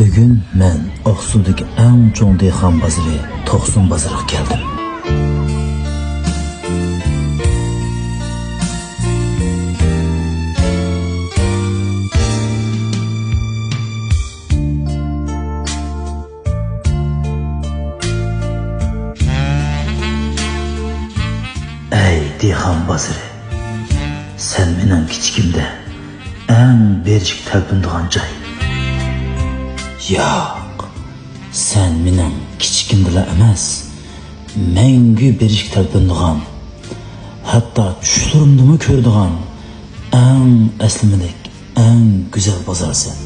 Bugün men Oqsudagi eng cho'ng dehqon bozori To'qson bozoriga keldim. Ey dehqon bozori, sen mening kichikimda eng berjik talpindigan joy. Yo'q, sen mening kichikimda emas, menga berishga talpindigan, hatto tushlarimdami ko'rdigan eng aslimalik, eng go'zal bozorsan.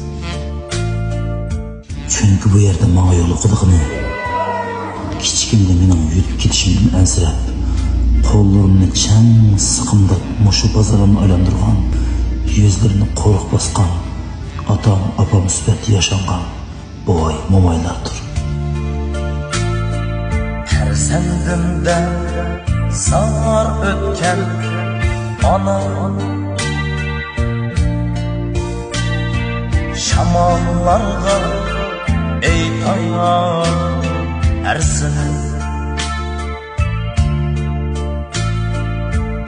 Chunki bu yerda menga yo'liqdig'ini, kichikimda mening yutib ketishimdan ansirab, qo'llarimni chang siqimdab mushu bozorlarni aylantirgan, yuzlarini qo'riq bosgan, otam, opam sifatida yashangan boy mo'maylardir. Farzandimdan sar o'tgan ona, shamollarga aytar arsin.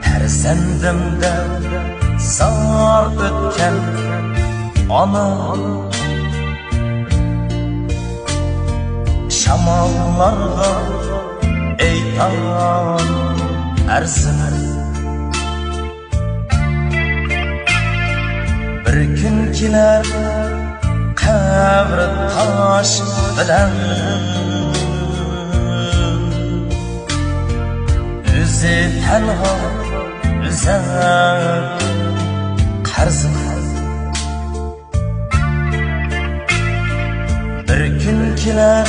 Farzandimdan sar o'tgan ona, shamollarga aytar arsin. Bir kun kelar qabri tosh bilan, o'zi tanho uzar qarzin. Bir kun kelar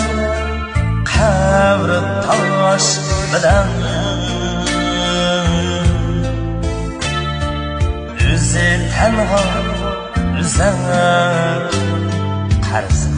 qabri tosh bilan, o'zi tanho uzar qarzin.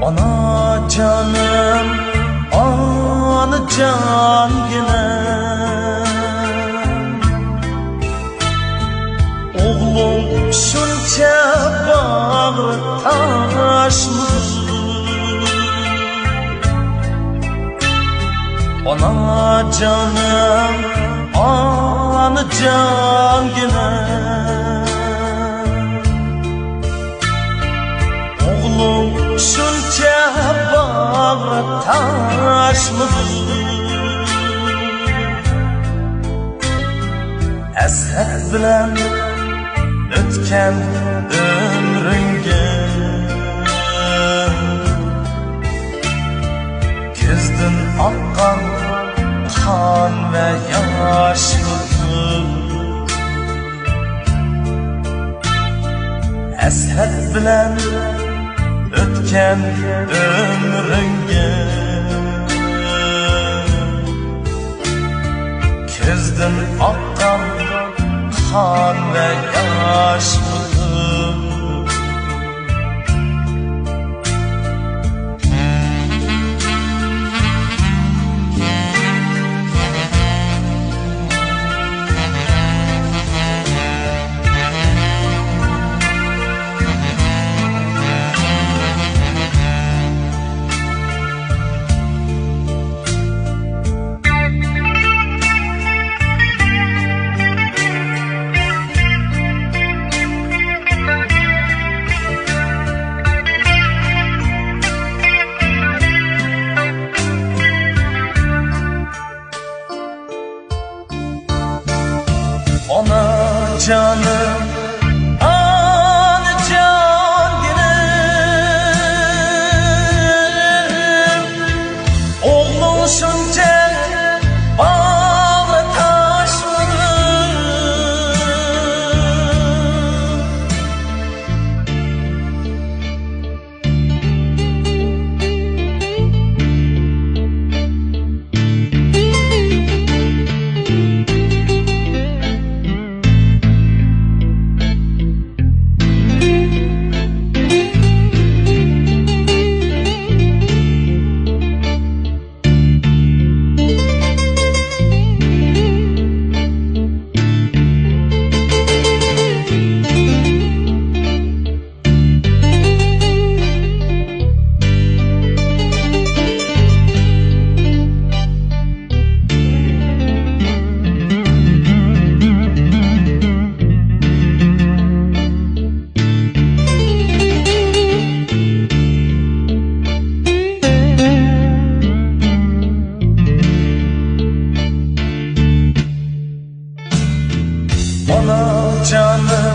Ana canım, ana can yine, oğlum şunca bağrı taşmış. Ana canım, ana can yine, oğlum şunca bağrı taşmış. Hasret bilen ötken ömrünge, ko'zdan oqqan qon ve yosh. Hasret bilen ötken ömrünge, ko'zdan oqqan qon ve yosh. Ana canım, ana can yine, oğlum şunca bağrı taşmış. Ana canım